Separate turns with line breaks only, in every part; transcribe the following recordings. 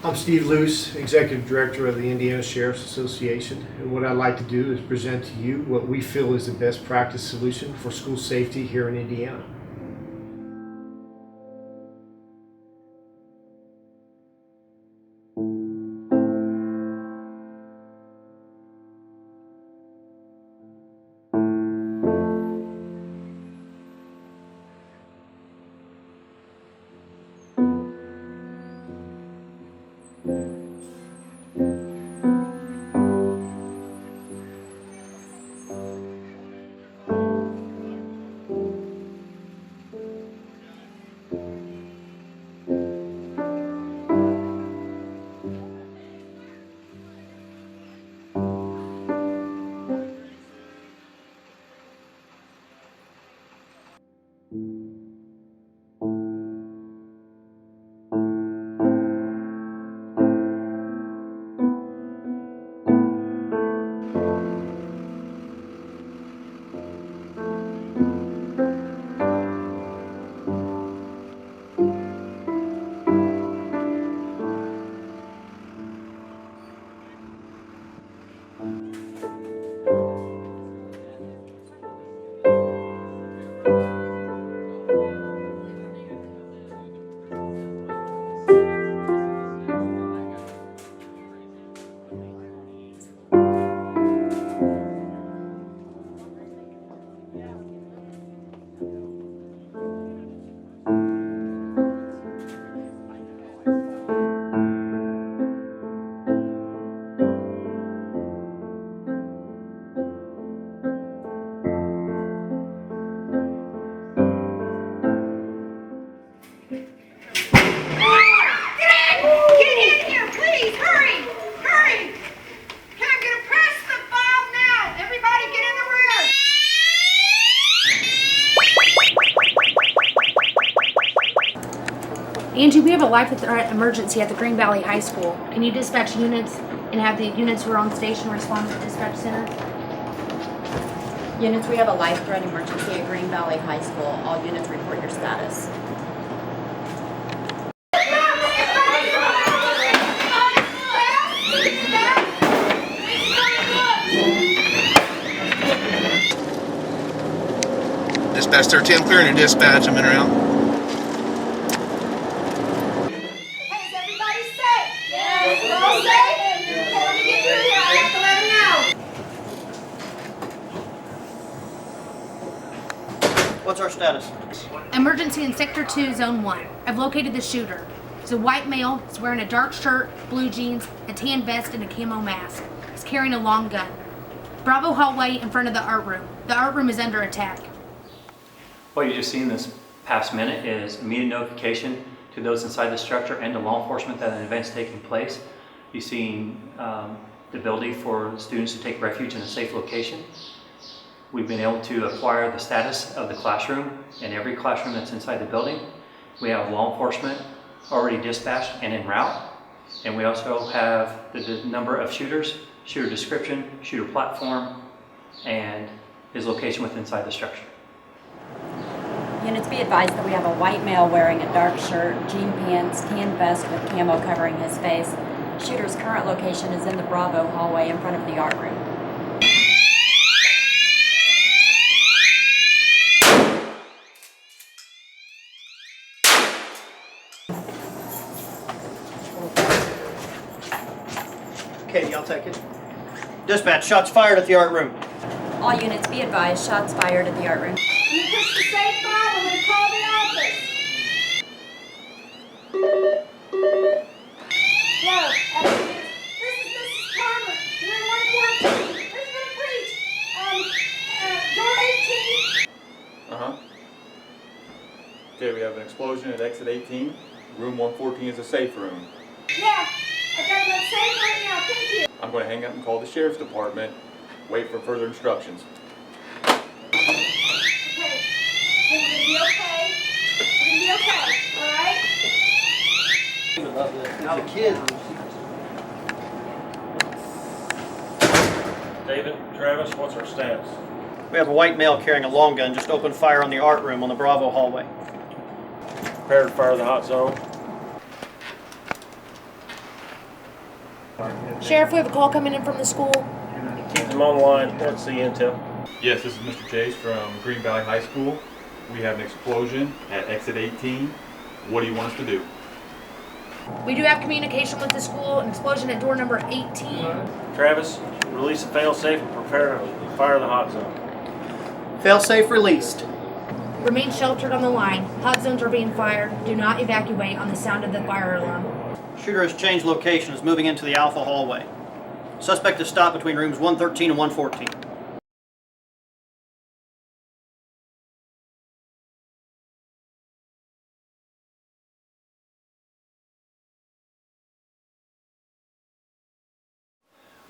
I'm Steve Luce, Executive Director of the Indiana Sheriff's Association, and what I'd like to do is present to you what we feel is the best practice solution for school safety here in Indiana.
Angie, we have a life threat emergency at the Green Valley High School. Can you dispatch units and have the units who are on station respond to the dispatch center?
Units, we have a life threat emergency at Green Valley High School. All units report your status.
Dispatch 13, I'm clearing your dispatch. I'm in and out.
What's our status?
Emergency in Sector 2, Zone 1. I've located the shooter. He's a white male. He's wearing a dark shirt, blue jeans, a tan vest, and a camo mask. He's carrying a long gun. Bravo hallway in front of the art room. The art room is under attack.
What you just seen this past minute is immediate notification to those inside the structure and to law enforcement that an event's taking place. You've seen the ability for students to take refuge in a safe location. We've been able to acquire the status of the classroom in every classroom that's inside the building. We have law enforcement already dispatched and en route. And we also have the number of shooters, shooter description, shooter platform, and his location within inside the structure.
Units, be advised that we have a white male wearing a dark shirt, jean pants, tan vest with camo covering his face. Shooter's current location is in the Bravo hallway in front of the art room.
Katie, I'll take it. Dispatch, shots fired at the art room.
All units, be advised, shots fired at the art room.
You push the safe button, I'm going to call the office. Yo, this is Mrs. Palmer. You're in 114. There's been a breach. Door 18.
Okay, we have an explosion at exit 18. Room 114 is a safe room.
Yeah, I got that safe right now. Thank you.
I'm going to hang up and call the sheriff's department. Wait for further instructions.
Okay, we're going to be okay. We're going to be okay, all right?
Now the kid.
David, Travis, what's our status?
We have a white male carrying a long gun just opened fire on the art room on the Bravo hallway.
Prepared to fire the hot zone.
Sheriff, we have a call coming in from the school.
Keep them on the line. What's the intel?
Yes, this is Mr. Chase from Green Valley High School. We have an explosion at exit 18. What do you want us to do?
We do have communication with the school, an explosion at door number 18.
Travis, release the fail-safe and prepare to fire the hot zone.
Failsafe released.
Remain sheltered on the line. Hot zones are being fired. Do not evacuate on the sound of the fire alarm.
Shooter has changed location, is moving into the Alpha hallway. Suspect is stopped between rooms 113 and 114.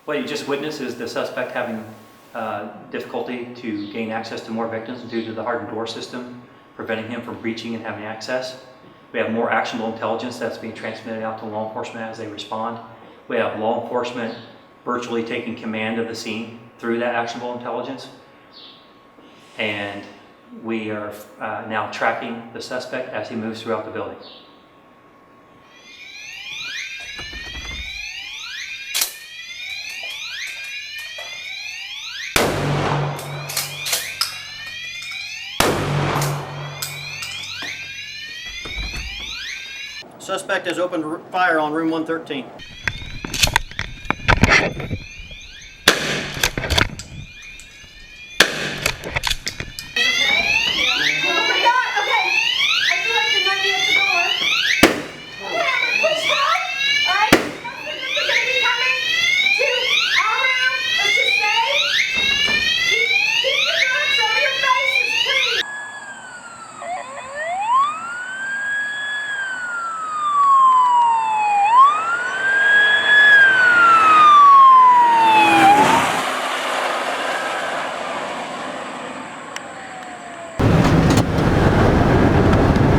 What you just witnessed is the suspect having difficulty to gain access to more victims due to the hardened door system, preventing him from breaching and having access. We have more actionable intelligence that's being transmitted out to law enforcement as they respond. We have law enforcement virtually taking command of the scene through that actionable intelligence. And we are now tracking the suspect as he moves throughout the building. Suspect has opened fire on room 113.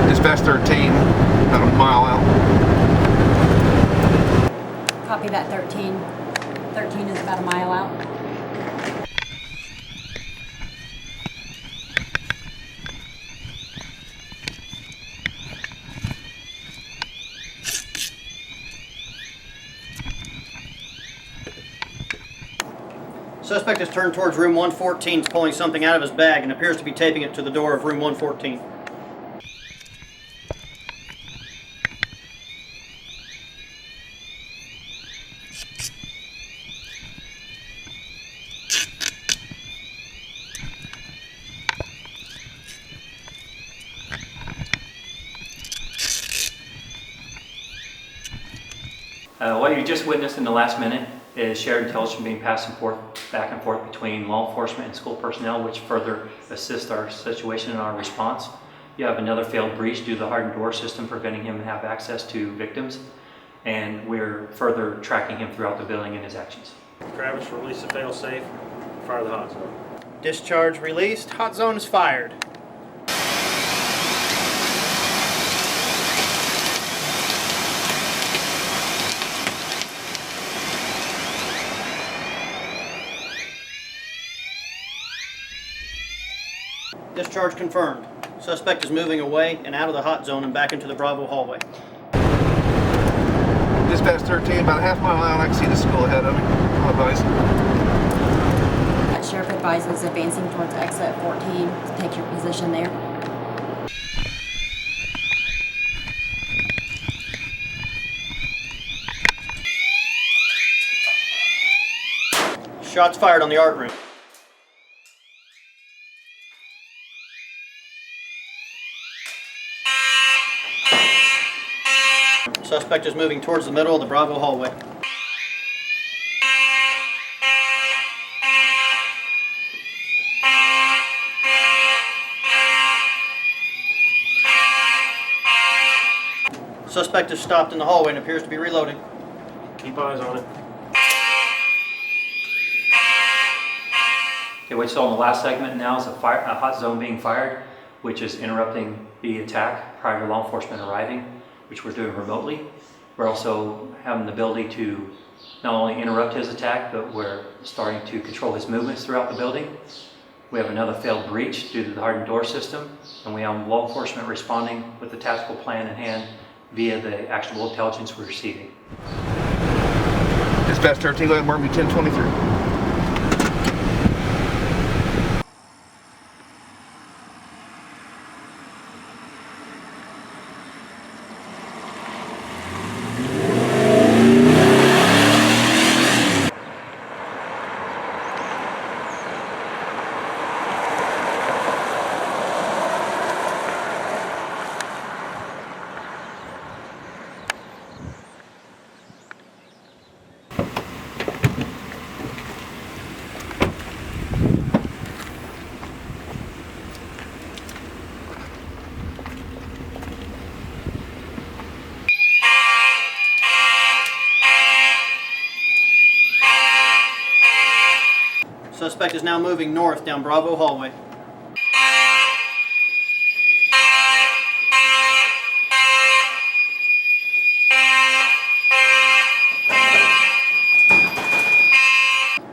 Dispatch 13, about a mile out.
Copy that 13. 13 is about a mile out.
Suspect is turned towards room 114, pulling something out of his bag and appears to be taping it to the door of room 114. What you just witnessed in the last minute is shared intelligence being passed and forth, back and forth between law enforcement and school personnel, which further assists our situation and our response. You have another failed breach due to the hardened door system preventing him to have access to victims, and we're further tracking him throughout the building and his actions.
Travis, release the fail-safe and fire the hot zone.
Discharge released. Hot zone is fired. Discharge confirmed. Suspect is moving away and out of the hot zone and back into the Bravo hallway.
Dispatch 13, about a half mile out. I can see the school ahead of me. I'll advise.
Sheriff advises advancing towards exit 14. Take your position there.
Shots fired on the art room. Suspect is moving towards the middle of the Bravo hallway. Suspect is stopped in the hallway and appears to be reloading.
Keep eyes on it.
Okay, what you saw in the last segment now is a hot zone being fired, which is interrupting the attack prior to law enforcement arriving, which we're doing remotely. We're also having the ability to not only interrupt his attack, but we're starting to control his movements throughout the building. We have another failed breach due to the hardened door system, and we have law enforcement responding with the tactical plan in hand via the actionable intelligence we're receiving.
Dispatch 13, go ahead and mark me 1023.
Suspect is now moving north down Bravo hallway.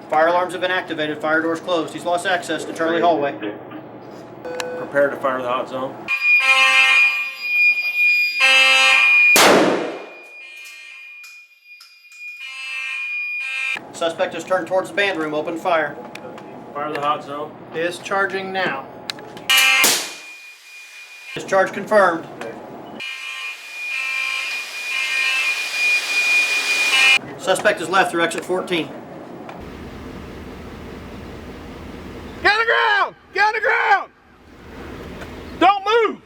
Fire alarms have been activated. Fire doors closed. He's lost access to Charlie hallway.
Prepare to fire the hot zone.
Suspect has turned towards the band room. Open fire.
Fire the hot zone.
Discharging now. Discharge confirmed. Suspect is left through exit 14.
Get on the ground! Get on the ground! Don't move!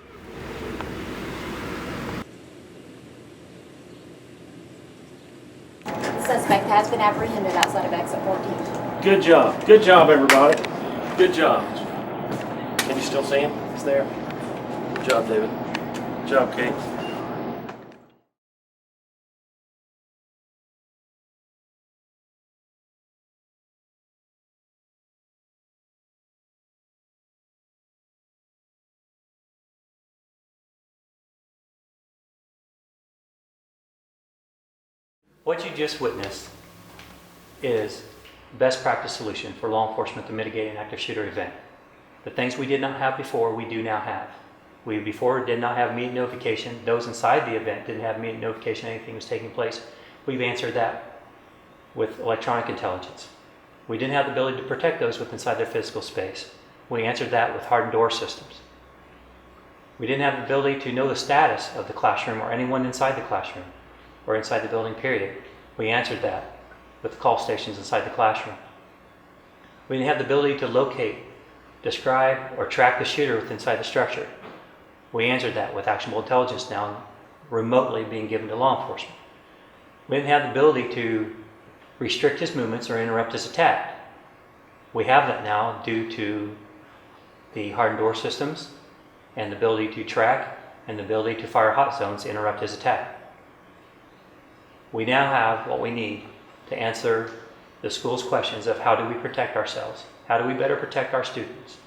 Suspect has been apprehended outside of exit 14.
Good job. Good job, everybody. Good job. Can you still see him? He's there. Good job, David. Good job, Kate.
What you just witnessed is best practice solution for law enforcement to mitigate an active shooter event. The things we did not have before, we do now have. We before did not have immediate notification. Those inside the event didn't have immediate notification anything was taking place. We've answered that with electronic intelligence. We didn't have the ability to protect those with inside their physical space. We answered that with hardened door systems. We didn't have the ability to know the status of the classroom or anyone inside the classroom or inside the building, period. We answered that with the call stations inside the classroom. We didn't have the ability to locate, describe, or track the shooter within inside the structure. We answered that with actionable intelligence now remotely being given to law enforcement. We didn't have the ability to restrict his movements or interrupt his attack. We have that now due to the hardened door systems and the ability to track and the ability to fire hot zones to interrupt his attack. We now have what we need to answer the school's questions of how do we protect ourselves? How do we better protect our students?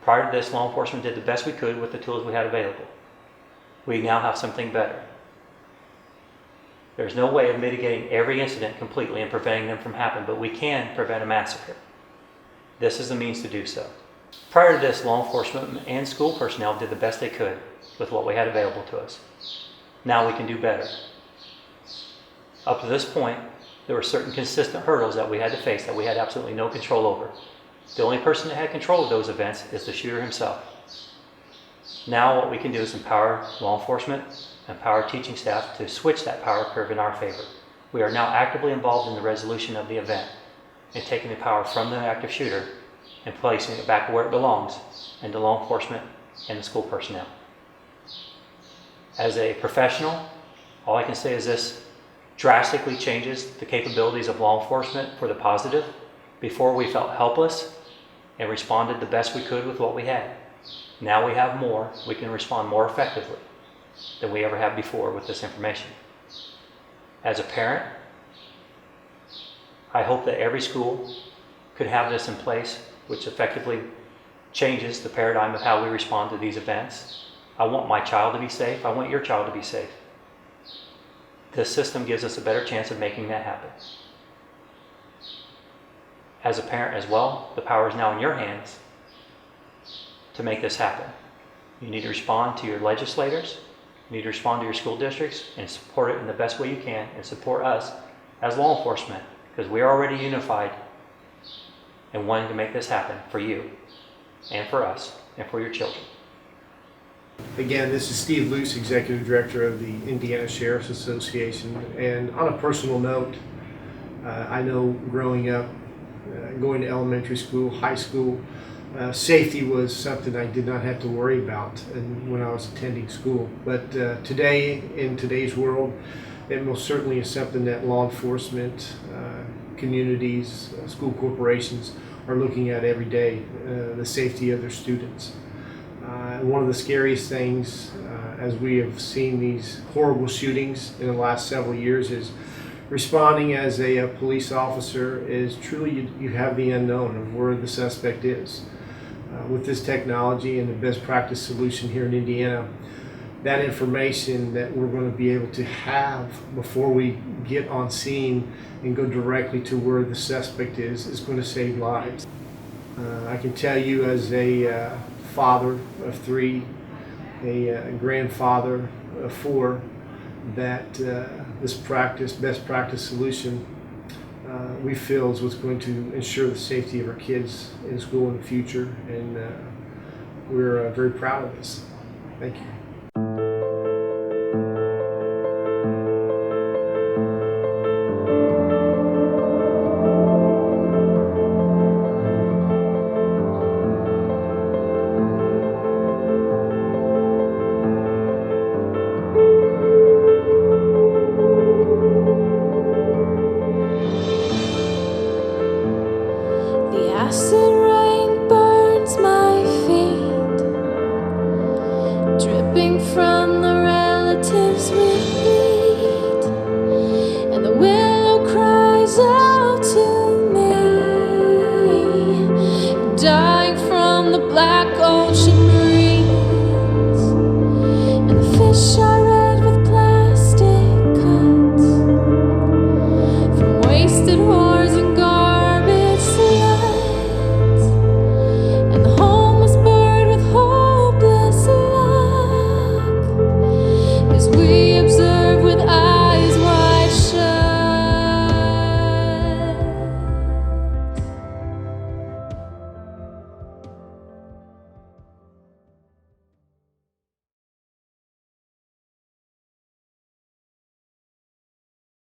Prior to this, law enforcement did the best we could with the tools we had available. We now have something better. There's no way of mitigating every incident completely and preventing them from happening, but we can prevent a massacre. This is the means to do so. Prior to this, law enforcement and school personnel did the best they could with what we had available to us. Now we can do better. Up to this point, there were certain consistent hurdles that we had to face that we had absolutely no control over. The only person that had control of those events is the shooter himself. Now what we can do is empower law enforcement, empower teaching staff to switch that power curve in our favor. We are now actively involved in the resolution of the event and taking the power from the active shooter and placing it back where it belongs, into law enforcement and the school personnel. As a professional, all I can say is this drastically changes the capabilities of law enforcement for the positive. Before we felt helpless and responded the best we could with what we had. Now we have more, we can respond more effectively than we ever have before with this information. As a parent, I hope that every school could have this in place, which effectively changes the paradigm of how we respond to these events. I want my child to be safe, I want your child to be safe. This system gives us a better chance of making that happen. As a parent as well, the power is now in your hands to make this happen. You need to respond to your legislators, you need to respond to your school districts and support it in the best way you can and support us as law enforcement, because we are already unified and wanting to make this happen for you and for us and for your children.
Again, this is Steve Luce, Executive Director of the Indiana Sheriff's Association. And on a personal note, I know growing up, going to elementary school, high school, safety was something I did not have to worry about when I was attending school. But today, in today's world, it most certainly is something that law enforcement, communities, school corporations are looking at every day, the safety of their students. One of the scariest things, as we have seen these horrible shootings in the last several years, is responding as a police officer is truly you have the unknown of where the suspect is. With this technology and the best practice solution here in Indiana, that information that we're going to be able to have before we get on scene and go directly to where the suspect is going to save lives. I can tell you as a father of 3, a grandfather of 4, that this best practice solution, we feel is what's going to ensure the safety of our kids in school in the future, and we're very proud of this. Thank you.